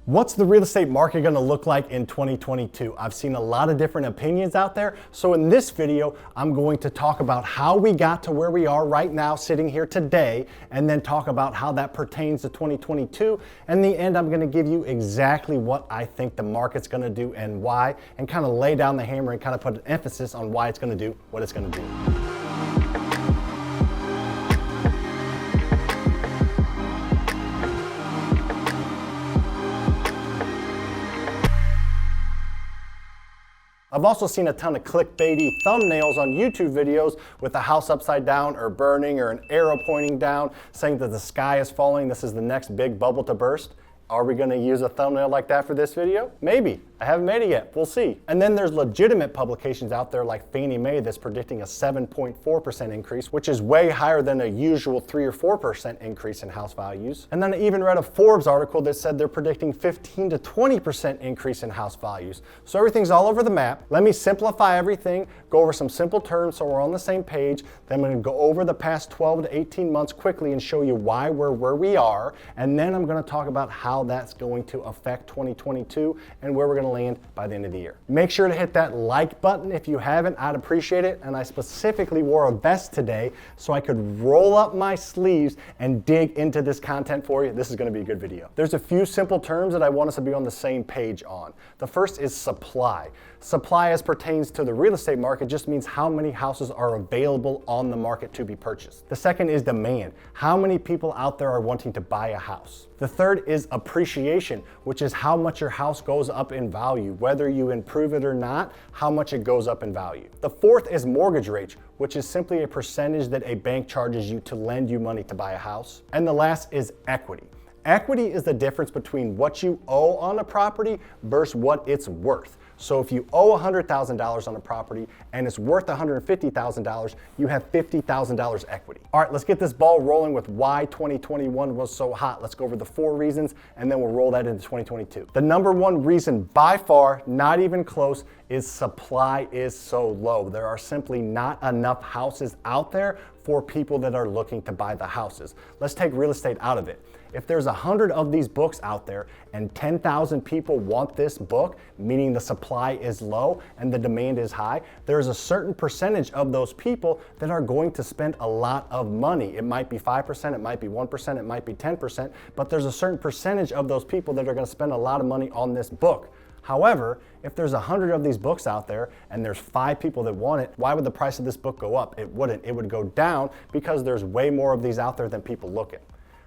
What's the real estate market going to look like in 2022? I've seen a lot of different opinions out there. So in this video, I'm going to talk about how we got to where we are right now, sitting here today, and then talk about how that pertains to 2022. In the end, I'm going to give you exactly what I think the market's going to do and why, and kind of lay down the hammer and kind of put an emphasis on why it's going to do what it's going to do. I've also seen a ton of clickbaity thumbnails on YouTube videos with a house upside down or burning or an arrow pointing down saying that the sky is falling. This is the next big bubble to burst. Are we going to use a thumbnail like that for this video? Maybe. I haven't made it yet. We'll see. And then there's legitimate publications out there like Fannie Mae that's predicting a 7.4% increase, which is way higher than a usual 3 or 4% increase in house values. And then I even read a Forbes article that said they're predicting 15 to 20% increase in house values. So everything's all over the map. Let me simplify everything, go over some simple terms so we're on the same page. Then I'm going to go over the past 12 to 18 months quickly and show you why we're where we are. And then I'm going to talk about how that's going to affect 2022 and where we're going to land by the end of the year. Make sure to hit that like button if you haven't. I'd appreciate it. And I specifically wore a vest today so I could roll up my sleeves and dig into this content for you. This is going to be a good video. There's a few simple terms that I want us to be on the same page on. The first is supply. Supply as pertains to the real estate market just means how many houses are available on the market to be purchased. The second is demand. How many people out there are wanting to buy a house? The third is appreciation, which is how much your house goes up in value, whether you improve it or not, how much it goes up in value. The fourth is mortgage rate, which is simply a percentage that a bank charges you to lend you money to buy a house. And the last is equity. Equity is the difference between what you owe on a property versus what it's worth. So if you owe $100,000 on a property and it's worth $150,000, you have $50,000 equity. All right, let's get this ball rolling with why 2021 was so hot. Let's go over the 4 reasons and then we'll roll that into 2022. The number 1 reason by far, not even close, is supply is so low. There are simply not enough houses out there for people that are looking to buy the houses. Let's take real estate out of it. If there's 100 of these books out there and 10,000 people want this book, meaning the supply is low and the demand is high, there's a certain percentage of those people that are going to spend a lot of money. It might be 5%, it might be 1%, it might be 10%, but there's a certain percentage of those people that are going to spend a lot of money on this book. However, if there's 100 of these books out there and there's 5 people that want it, why would the price of this book go up? It wouldn't. It would go down because there's way more of these out there than people looking.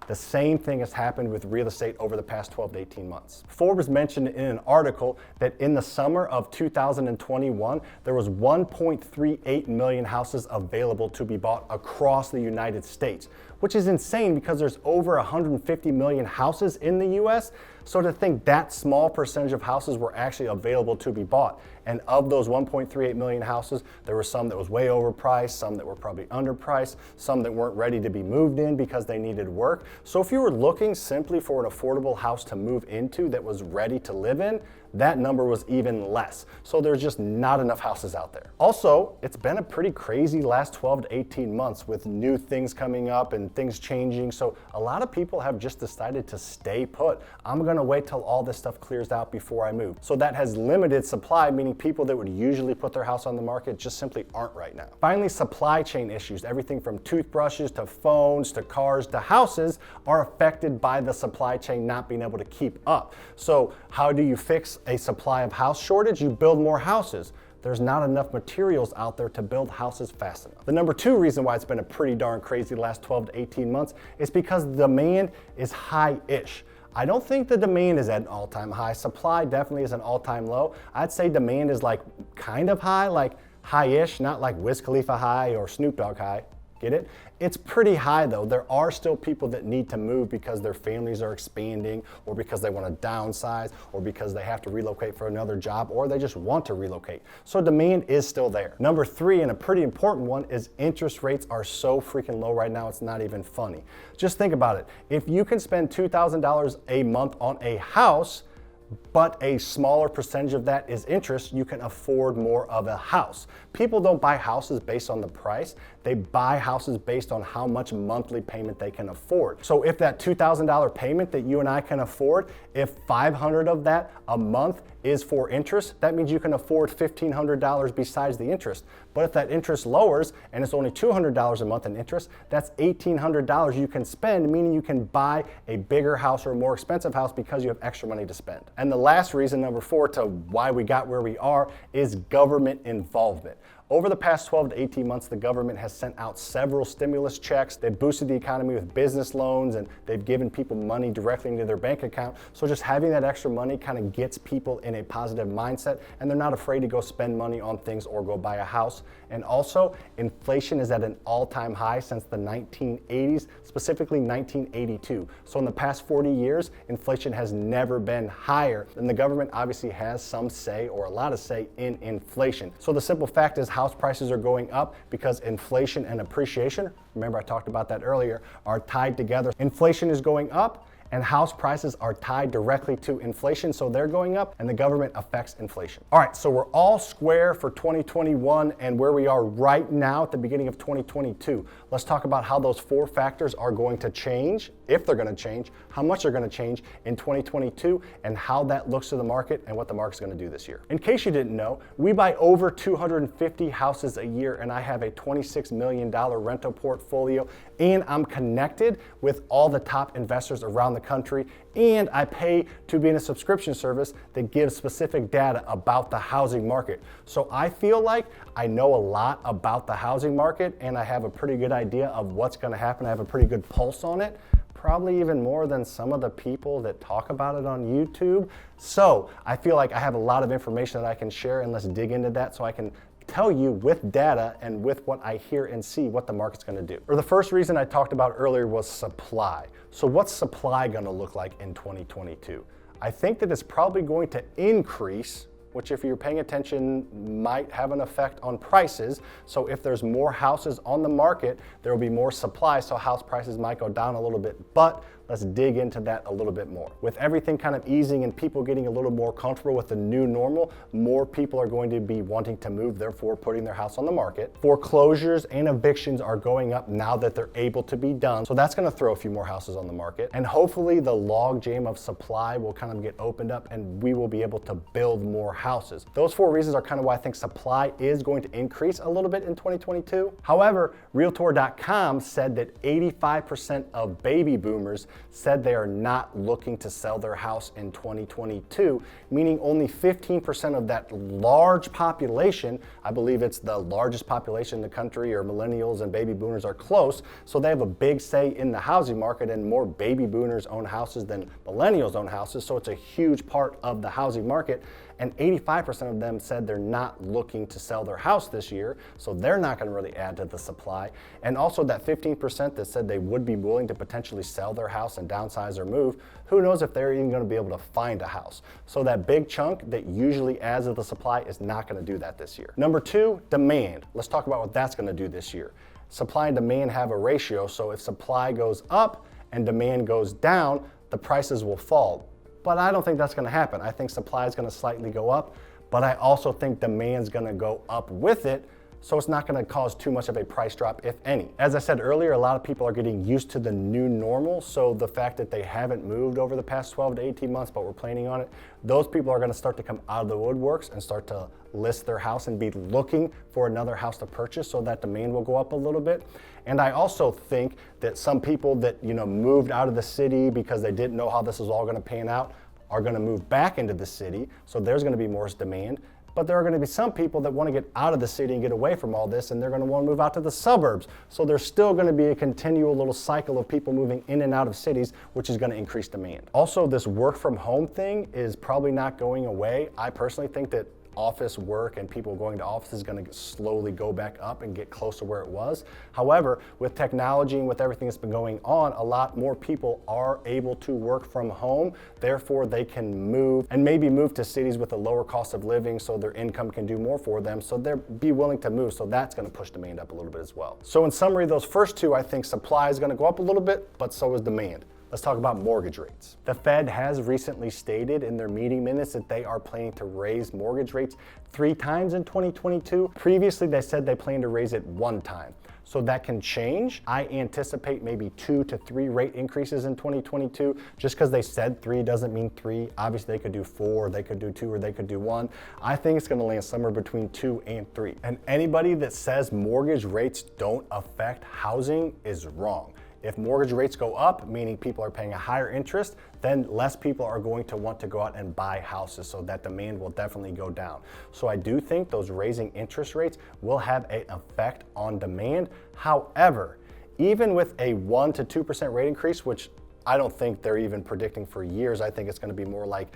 The same thing has happened with real estate over the past 12 to 18 months. Forbes mentioned in an article that in the summer of 2021, there was 1.38 million houses available to be bought across the United States, which is insane because there's over 150 million houses in the US. So to think that small percentage of houses were actually available to be bought. And of those 1.38 million houses, there were some that was way overpriced, some that were probably underpriced, some that weren't ready to be moved in because they needed work. So if you were looking simply for an affordable house to move into that was ready to live in, that number was even less. So there's just not enough houses out there. Also, it's been a pretty crazy last 12 to 18 months with new things coming up and things changing. So a lot of people have just decided to stay put. I'm gonna wait till all this stuff clears out before I move. So that has limited supply, meaning people that would usually put their house on the market just simply aren't right now. Finally, supply chain issues. Everything from toothbrushes to phones to cars to houses are affected by the supply chain not being able to keep up. So how do you fix a supply of house shortage? You build more houses. There's not enough materials out there to build houses fast enough. The number 2 reason why it's been a pretty darn crazy the last 12 to 18 months is because the demand is high-ish. I don't think the demand is at an all-time high. Supply definitely is an all-time low. I'd say demand is like kind of high, like high-ish, not like Wiz Khalifa high or Snoop Dogg high. Get it? It's pretty high though. There are still people that need to move because their families are expanding or because they want to downsize or because they have to relocate for another job or they just want to relocate. So demand is still there. Number 3, and a pretty important one, is interest rates are so freaking low right now, it's not even funny. Just think about it. If you can spend $2,000 a month on a house, but a smaller percentage of that is interest, you can afford more of a house. People don't buy houses based on the price. They buy houses based on how much monthly payment they can afford. So if that $2,000 payment that you and I can afford, if 500 of that a month is for interest, that means you can afford $1,500 besides the interest. But if that interest lowers and it's only $200 a month in interest, that's $1,800 you can spend, meaning you can buy a bigger house or a more expensive house because you have extra money to spend. And the last reason, number 4, to why we got where we are is government involvement. Over the past 12 to 18 months, the government has sent out several stimulus checks. They've boosted the economy with business loans, and they've given people money directly into their bank account. So just having that extra money kind of gets people in a positive mindset, and they're not afraid to go spend money on things or go buy a house. And also, inflation is at an all-time high since the 1980s, specifically 1982. So in the past 40 years, inflation has never been higher. And the government obviously has some say, or a lot of say, in inflation. So the simple fact is house prices are going up because inflation and appreciation, remember I talked about that earlier, are tied together. Inflation is going up and house prices are tied directly to inflation, so they're going up and the government affects inflation. All right, so we're all square for 2021 and where we are right now at the beginning of 2022. Let's talk about how those 4 factors are going to change, if they're going to change, how much they're going to change in 2022, and how that looks to the market and what the market's going to do this year. In case you didn't know, we buy over 250 houses a year, and I have a $26 million rental portfolio, and I'm connected with all the top investors around the country, and I pay to be in a subscription service that gives specific data about the housing market. So I feel like I know a lot about the housing market, and I have a pretty good idea of what's going to happen. I have a pretty good pulse on it, probably even more than some of the people that talk about it on YouTube. So I feel like I have a lot of information that I can share, and let's dig into that so I can tell you with data and with what I hear and see what the market's going to do. Or the first reason I talked about earlier was supply. So what's supply going to look like in 2022? I think that it's probably going to increase, which if you're paying attention might have an effect on prices. So if there's more houses on the market, there will be more supply, so house prices might go down a little bit, but let's dig into that a little bit more. With everything kind of easing and people getting a little more comfortable with the new normal, more people are going to be wanting to move, therefore putting their house on the market. Foreclosures and evictions are going up now that they're able to be done, so that's going to throw a few more houses on the market. And hopefully the log jam of supply will kind of get opened up and we will be able to build more houses. Those 4 reasons are kind of why I think supply is going to increase a little bit in 2022. However, Realtor.com said that 85% of baby boomers said they are not looking to sell their house in 2022, meaning only 15% of that large population, I believe it's the largest population in the country, or millennials and baby boomers are close, so they have a big say in the housing market, and more baby boomers own houses than millennials own houses, so it's a huge part of the housing market. And 85% of them said they're not looking to sell their house this year, so they're not going to really add to the supply. And also that 15% that said they would be willing to potentially sell their house and downsize or move, who knows if they're even going to be able to find a house. So that big chunk that usually adds to the supply is not going to do that this year. Number 2, demand. Let's talk about what that's going to do this year. Supply and demand have a ratio, so if supply goes up and demand goes down, the prices will fall. But I don't think that's going to happen. I think supply is going to slightly go up, but I also think demand is going to go up with it, so it's not going to cause too much of a price drop, if any. As I said earlier, a lot of people are getting used to the new normal, so the fact that they haven't moved over the past 12 to 18 months, but we're planning on it, those people are going to start to come out of the woodworks and start to list their house and be looking for another house to purchase, so that demand will go up a little bit. And I also think that some people that moved out of the city because they didn't know how this is all going to pan out are going to move back into the city, so there's going to be more demand. But there are going to be some people that want to get out of the city and get away from all this, and they're going to want to move out to the suburbs. So there's still going to be a continual little cycle of people moving in and out of cities, which is going to increase demand. Also, this work from home thing is probably not going away. I personally think that office work and people going to offices is going to slowly go back up and get close to where it was. However, with technology and with everything that's been going on, a lot more people are able to work from home. Therefore, they can move and maybe move to cities with a lower cost of living, so their income can do more for them. So they'll be willing to move. So that's going to push demand up a little bit as well. So in summary, those first 2, I think supply is going to go up a little bit, but so is demand. let's talk about mortgage rates. The Fed has recently stated in their meeting minutes that they are planning to raise mortgage rates 3 times in 2022. Previously, they said they plan to raise it 1 time. So that can change. I anticipate maybe 2 to 3 rate increases in 2022. Just because they said 3 doesn't mean 3. Obviously, they could do 4, they could do 2, or they could do 1. I think it's going to land somewhere between 2 and 3. And anybody that says mortgage rates don't affect housing is wrong. If mortgage rates go up, meaning people are paying a higher interest, then less people are going to want to go out and buy houses, so that demand will definitely go down. So I do think those raising interest rates will have an effect on demand. However, even with a 1 to 2% rate increase, which I don't think they're even predicting for years. I think it's going to be more like,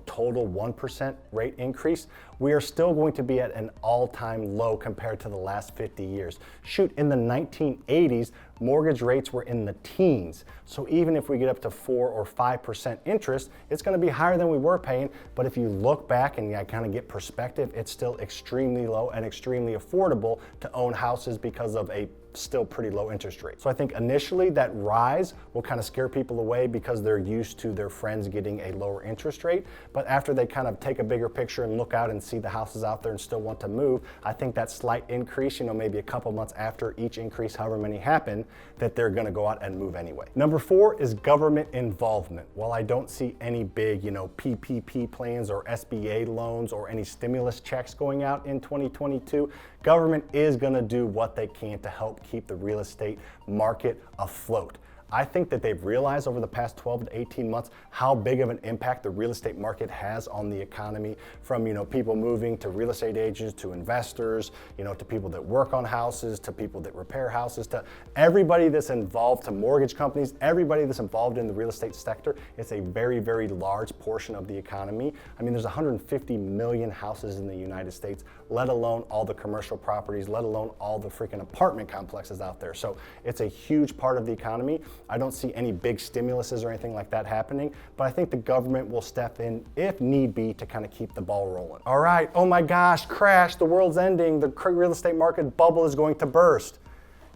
total 1% rate increase. We are still going to be at an all-time low compared to the last 50 years. Shoot, in the 1980s, mortgage rates were in the teens. So even if we get up to 4 or 5% interest, it's going to be higher than we were paying. But if you look back and kind of get perspective, it's still extremely low and extremely affordable to own houses because of a still pretty low interest rate. So I think initially that rise will kind of scare people away because they're used to their friends getting a lower interest rate. But after they kind of take a bigger picture and look out and see the houses out there and still want to move, I think that slight increase, maybe a couple months after each increase, however many happen, that they're going to go out and move anyway. Number 4 is government involvement. While I don't see any big, PPP plans or SBA loans or any stimulus checks going out in 2022, government is going to do what they can to help keep the real estate market afloat. I think that they've realized over the past 12 to 18 months how big of an impact the real estate market has on the economy, from people moving to real estate agents, to investors, to people that work on houses, to people that repair houses, to everybody that's involved, to mortgage companies, everybody that's involved in the real estate sector. It's a very, very large portion of the economy. I mean, there's 150 million houses in the United States, let alone all the commercial properties, let alone all the freaking apartment complexes out there. So it's a huge part of the economy. I don't see any big stimuluses or anything like that happening, but I think the government will step in if need be to kind of keep the ball rolling. All right, oh my gosh, crash, the world's ending, the real estate market bubble is going to burst.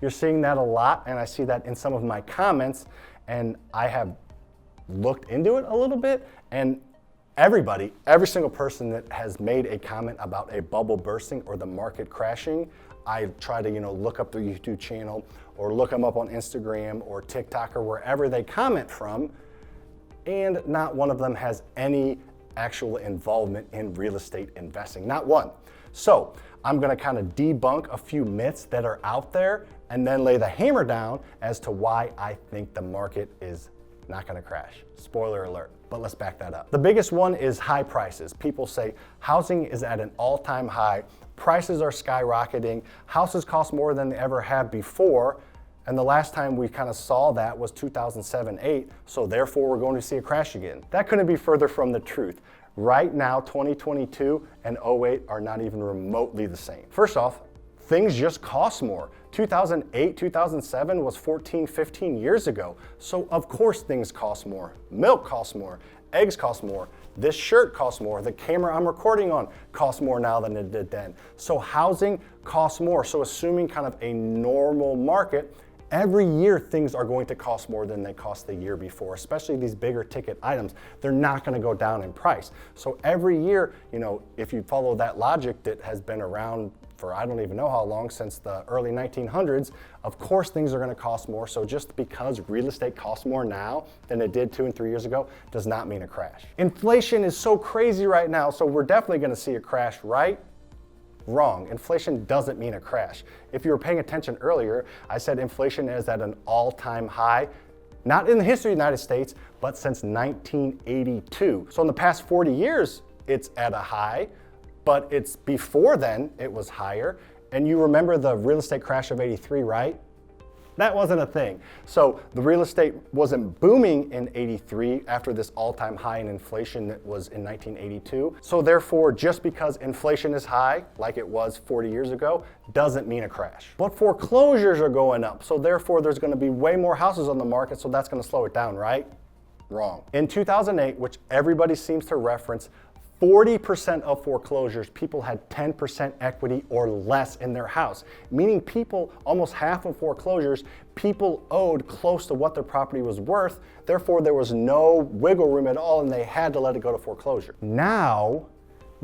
You're seeing that a lot, and I see that in some of my comments, and I have looked into it a little bit, and every single person that has made a comment about a bubble bursting or the market crashing, I try to look up their YouTube channel or look them up on Instagram or TikTok or wherever they comment from, and not one of them has any actual involvement in real estate investing, not one. So I'm gonna kind of debunk a few myths that are out there and then lay the hammer down as to why I think the market is not gonna crash. Spoiler alert, but let's back that up. The biggest one is high prices. People say housing is at an all-time high, prices are skyrocketing, houses cost more than they ever have before, and the last time we kind of saw that was 2007-8, so therefore we're going to see a crash again. That couldn't be further from the truth. Right now, 2022 and 08 are not even remotely the same. First off, things just cost more. 2008, 2007 was 14, 15 years ago. So of course things cost more. Milk costs more, eggs cost more, this shirt costs more, the camera I'm recording on costs more now than it did then. So housing costs more. So assuming kind of a normal market, every year things are going to cost more than they cost the year before, especially these bigger ticket items. They're not going to go down in price. So every year, if you follow that logic that has been around for I don't even know how long, since the early 1900s, of course things are going to cost more. So just because real estate costs more now than it did 2 and 3 years ago does not mean a crash. Inflation is so crazy right now, so we're definitely going to see a crash, right? Wrong. Inflation doesn't mean a crash. If you were paying attention earlier, I said inflation is at an all-time high, not in the history of the United States, but since 1982. So in the past 40 years, it's at a high, but it's before then, it was higher. And you remember the real estate crash of 83, right? That wasn't a thing. So the real estate wasn't booming in 83 after this all-time high in inflation that was in 1982. So therefore, just because inflation is high, like it was 40 years ago, doesn't mean a crash. But foreclosures are going up. So therefore, there's gonna be way more houses on the market, so that's gonna slow it down, right? Wrong. In 2008, which everybody seems to reference, 40% of foreclosures, people had 10% equity or less in their house, meaning people, almost half of foreclosures, people owed close to what their property was worth. Therefore, there was no wiggle room at all and they had to let it go to foreclosure. Now,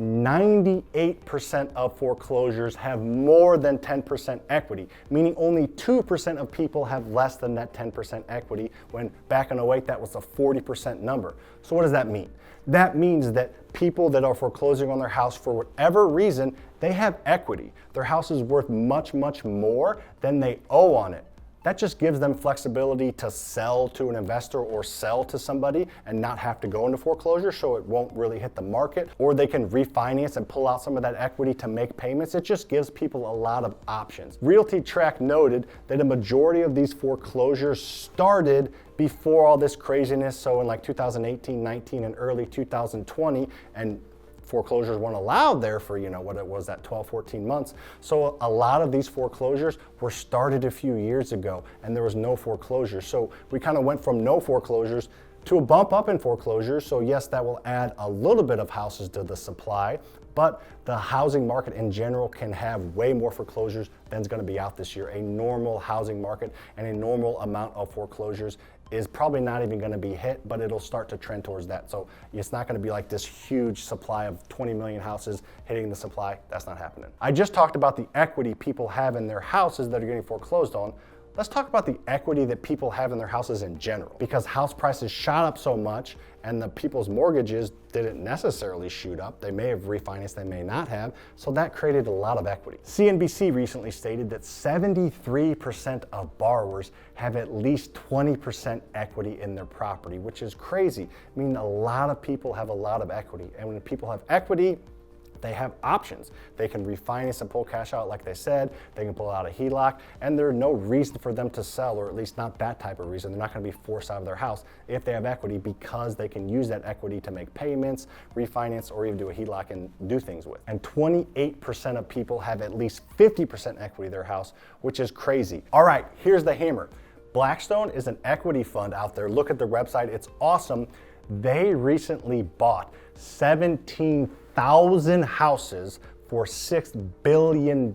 98% of foreclosures have more than 10% equity, meaning only 2% of people have less than that 10% equity, when back in 08 that was a 40% number. So what does that mean? That means that people that are foreclosing on their house for whatever reason, they have equity. Their house is worth much, much more than they owe on it. That just gives them flexibility to sell to an investor or sell to somebody and not have to go into foreclosure, so it won't really hit the market, or they can refinance and pull out some of that equity to make payments. It just gives people a lot of options. Realty Track noted that a majority of these foreclosures started before all this craziness, so in like 2018, 19, and early 2020, and foreclosures weren't allowed there for, what it was, that 12, 14 months. So a lot of these foreclosures were started a few years ago and there was no foreclosure. So we kind of went from no foreclosures to a bump up in foreclosures. So yes, that will add a little bit of houses to the supply, but the housing market in general can have way more foreclosures than's going to be out this year. A normal housing market and a normal amount of foreclosures is probably not even going to be hit, but it'll start to trend towards that. So it's not going to be like this huge supply of 20 million houses hitting the supply. That's not happening. I just talked about the equity people have in their houses that are getting foreclosed on. Let's talk about the equity that people have in their houses in general, because house prices shot up so much and the people's mortgages didn't necessarily shoot up. They may have refinanced, they may not have. So that created a lot of equity. CNBC recently stated that 73% of borrowers have at least 20% equity in their property, which is crazy. I mean, a lot of people have a lot of equity. And when people have equity, they have options. They can refinance and pull cash out like they said, they can pull out a HELOC, and there's no reason for them to sell, or at least not that type of reason. They're not gonna be forced out of their house if they have equity, because they can use that equity to make payments, refinance, or even do a HELOC and do things with. And 28% of people have at least 50% equity in their house, which is crazy. All right, here's the hammer. Blackstone is an equity fund out there. Look at their website, it's awesome. They recently bought 17,000 houses for $6 billion,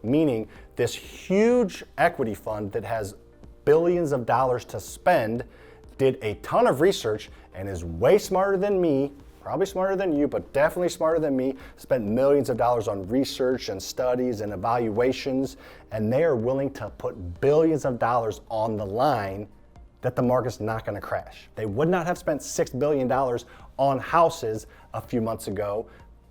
meaning this huge equity fund that has billions of dollars to spend did a ton of research and is way smarter than me, probably smarter than you, but definitely smarter than me, spent millions of dollars on research and studies and evaluations, and they are willing to put billions of dollars on the line that the market's not gonna crash. They would not have spent $6 billion on houses a few months ago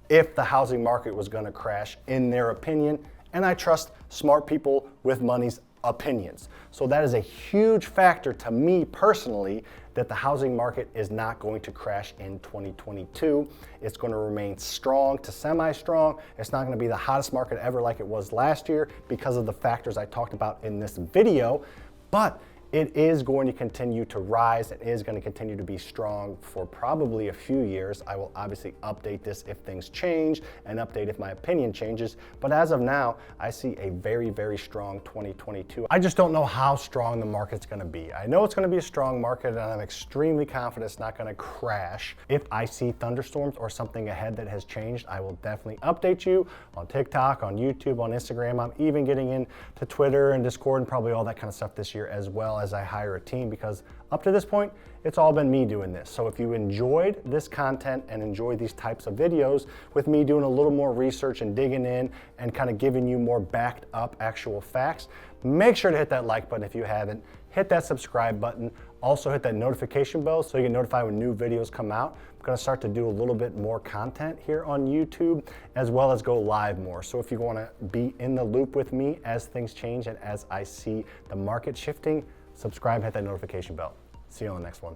if the housing market was gonna crash, in their opinion, and I trust smart people with money's opinions. So that is a huge factor to me personally, that the housing market is not going to crash in 2022. It's going to remain strong to semi-strong. It's not going to be the hottest market ever like it was last year because of the factors I talked about in this video, but it is going to continue to rise. It is going to continue to be strong for probably a few years. I will obviously update this if things change and update if my opinion changes. But as of now, I see a very, very strong 2022. I just don't know how strong the market's going to be. I know it's going to be a strong market, and I'm extremely confident it's not going to crash. If I see thunderstorms or something ahead that has changed, I will definitely update you on TikTok, on YouTube, on Instagram. I'm even getting into Twitter and Discord and probably all that kind of stuff this year, as well as I hire a team, because up to this point, it's all been me doing this. So if you enjoyed this content and enjoy these types of videos with me doing a little more research and digging in and kind of giving you more backed up actual facts, make sure to hit that like button if you haven't. Hit that subscribe button. Also hit that notification bell so you get notified when new videos come out. I'm gonna start to do a little bit more content here on YouTube, as well as go live more. So if you wanna be in the loop with me as things change and as I see the market shifting, subscribe, hit that notification bell. See you on the next one.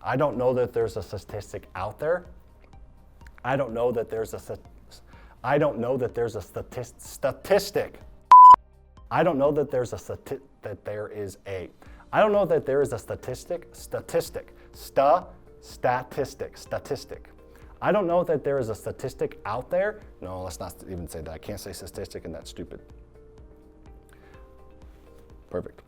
I don't know that there's a statistic out there. I don't know that there's a statistic. I don't know that there's a statistic. I don't know that there is a statistic. I don't know that there is a statistic out there. No, let's not even say that. I can't say statistic, and that's stupid. Perfect.